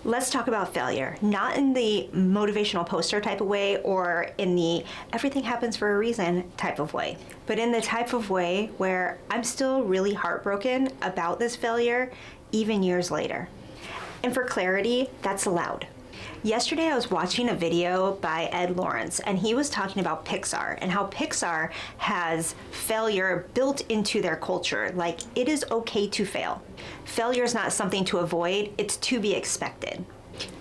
Let's talk about failure, not in the motivational poster type of way or in the everything happens for a reason type of way, but in the type of way where I'm still really heartbroken about this failure even years later. And for clarity, that's allowed. Yesterday I was watching a video by Ed Lawrence, and he was talking about Pixar and how Pixar has failure built into their culture. Like, it is okay to fail. Failure is not something to avoid, it's to be expected.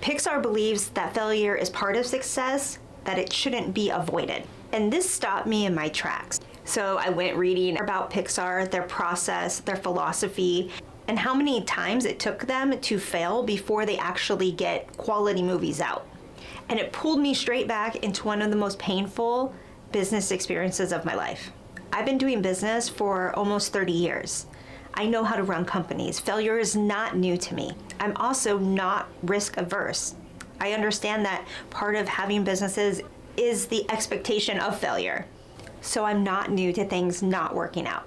Pixar believes that failure is part of success, that it shouldn't be avoided. And this stopped me in my tracks. So I went reading about Pixar, their process, their philosophy, and how many times it took them to fail before they actually get quality movies out. And it pulled me straight back into one of the most painful business experiences of my life. I've been doing business for almost 30 years. I know how to run companies. Failure is not new to me. I'm also not risk averse. I understand that part of having businesses is the expectation of failure. So I'm not new to things not working out.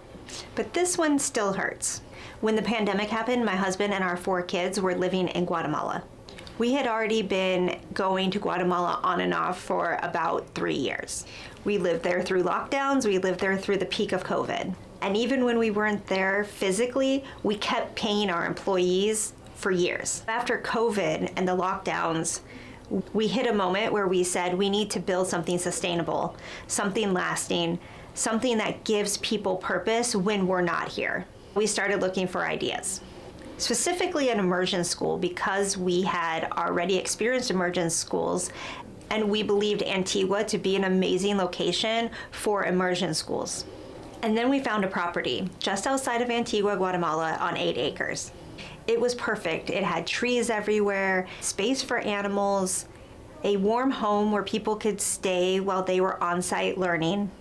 But this one still hurts. When the pandemic happened, my husband and our 4 kids were living in Guatemala. We had already been going to Guatemala on and off for about 3 years. We lived there through lockdowns, we lived there through the peak of COVID. And even when we weren't there physically, we kept paying our employees for years. After COVID and the lockdowns, we hit a moment where we said we need to build something sustainable, something lasting, something that gives people purpose when we're not here. We started looking for ideas. Specifically an immersion school, because we had already experienced immersion schools and we believed Antigua to be an amazing location for immersion schools. And then we found a property just outside of Antigua, Guatemala on 8 acres. It was perfect. It had trees everywhere, space for animals, a warm home where people could stay while they were on-site learning.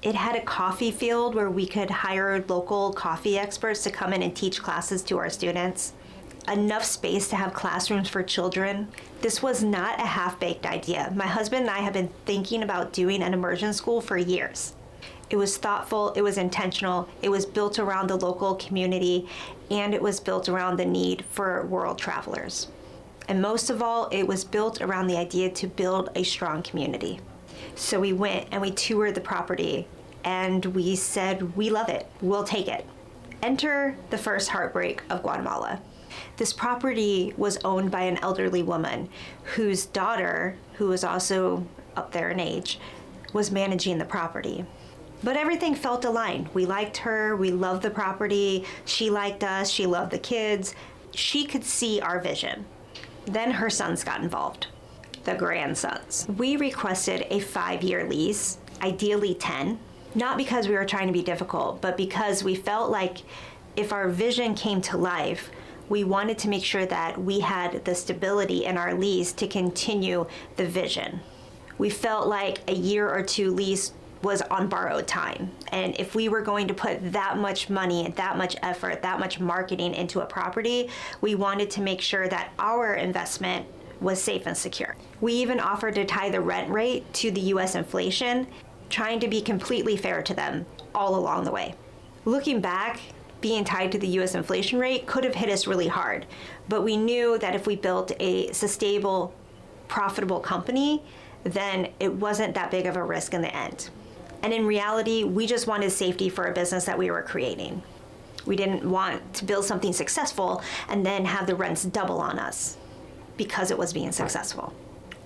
It had a coffee field where we could hire local coffee experts to come in and teach classes to our students. Enough space to have classrooms for children. This was not a half-baked idea. My husband and I have been thinking about doing an immersion school for years. It was thoughtful, it was intentional, it was built around the local community, and it was built around the need for world travelers. And most of all, it was built around the idea to build a strong community. So we went and we toured the property and we said, we love it, we'll take it. Enter the first heartbreak of Guatemala. This property was owned by an elderly woman whose daughter, who was also up there in age, was managing the property. But everything felt aligned. We liked her, we loved the property, she liked us, she loved the kids. She could see our vision. Then her sons got involved, the grandsons. We requested a 5-year lease, ideally 10, not because we were trying to be difficult, but because we felt like if our vision came to life, we wanted to make sure that we had the stability in our lease to continue the vision. We felt like a year or 2 lease was on borrowed time. And if we were going to put that much money, that much effort, that much marketing into a property, we wanted to make sure that our investment was safe and secure. We even offered to tie the rent rate to the US inflation, trying to be completely fair to them all along the way. Looking back, being tied to the US inflation rate could have hit us really hard, but we knew that if we built a sustainable, profitable company, then it wasn't that big of a risk in the end. And in reality, we just wanted safety for a business that we were creating. We didn't want to build something successful and then have the rents double on us because it was being successful.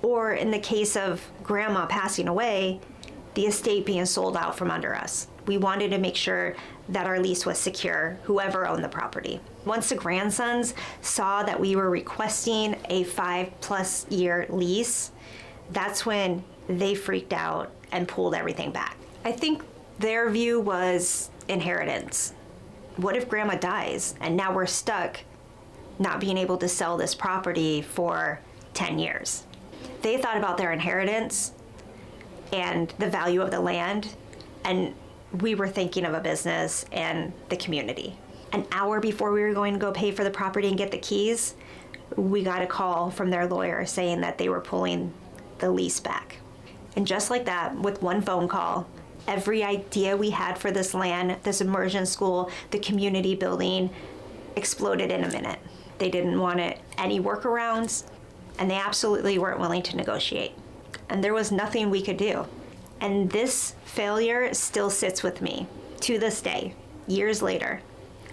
Or in the case of grandma passing away, the estate being sold out from under us. We wanted to make sure that our lease was secure, whoever owned the property. Once the grandsons saw that we were requesting a 5+ year lease, that's when they freaked out and pulled everything back. I think their view was inheritance. What if grandma dies and now we're stuck not being able to sell this property for 10 years? They thought about their inheritance and the value of the land, and we were thinking of a business and the community. An hour before we were going to go pay for the property and get the keys, we got a call from their lawyer saying that they were pulling the lease back. And just like that, with one phone call, every idea we had for this land, this immersion school, the community building, exploded in a minute. They didn't want any workarounds. and they absolutely weren't willing to negotiate. And there was nothing we could do. And this failure still sits with me to this day, years later,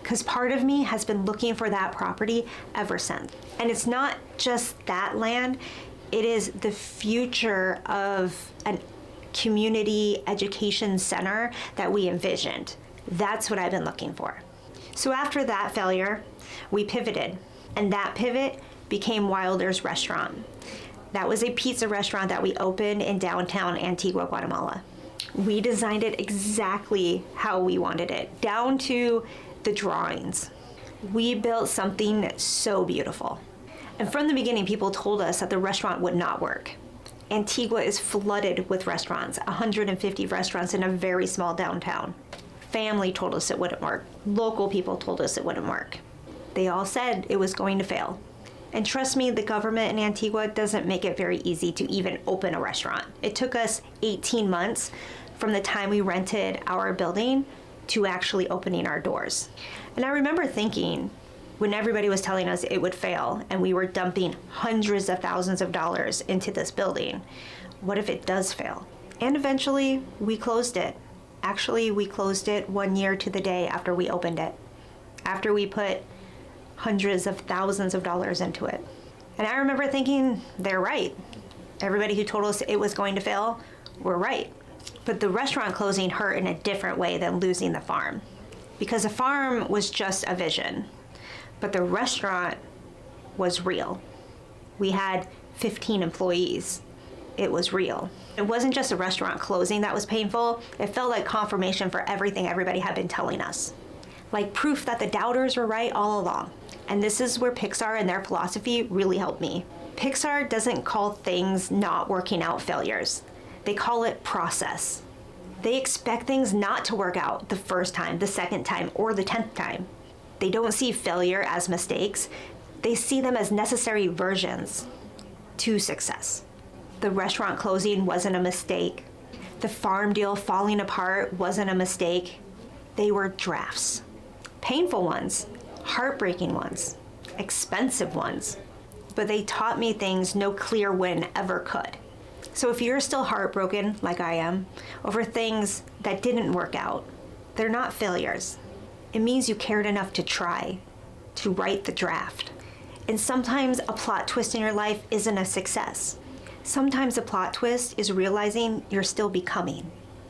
because part of me has been looking for that property ever since. And it's not just that land, it is the future of an community education center that we envisioned. That's what I've been looking for. So after that failure, we pivoted, and that pivot became Wilder's Restaurant. That was a pizza restaurant that we opened in downtown Antigua, Guatemala. We designed it exactly how we wanted it, down to the drawings. We built something so beautiful. And from the beginning, people told us that the restaurant would not work. Antigua is flooded with restaurants, 150 restaurants in a very small downtown. Family told us it wouldn't work. Local people told us it wouldn't work. They all said it was going to fail. And trust me, the government in Antigua doesn't make it very easy to even open a restaurant. It took us 18 months from the time we rented our building to actually opening our doors. And I remember thinking, when everybody was telling us it would fail and we were dumping hundreds of thousands of dollars into this building, what if it does fail? And eventually we closed it. Actually, we closed it 1 year to the day after we opened it, after we put hundreds of thousands of dollars into it. And I remember thinking, they're right. Everybody who told us it was going to fail were right. But the restaurant closing hurt in a different way than losing the farm, because the farm was just a vision, but the restaurant was real. We had 15 employees. It was real. It wasn't just a restaurant closing that was painful. It felt like confirmation for everything everybody had been telling us. Like proof that the doubters were right all along. And this is where Pixar and their philosophy really helped me. Pixar doesn't call things not working out failures. They call it process. They expect things not to work out the first time, the second time, or the 10th time. They don't see failure as mistakes. They see them as necessary versions to success. The restaurant closing wasn't a mistake. The farm deal falling apart wasn't a mistake. They were drafts. Painful ones, heartbreaking ones, expensive ones. But they taught me things no clear win ever could. So if you're still heartbroken, like I am, over things that didn't work out, they're not failures. It means you cared enough to try, to write the draft. And sometimes a plot twist in your life isn't a success. Sometimes a plot twist is realizing you're still becoming.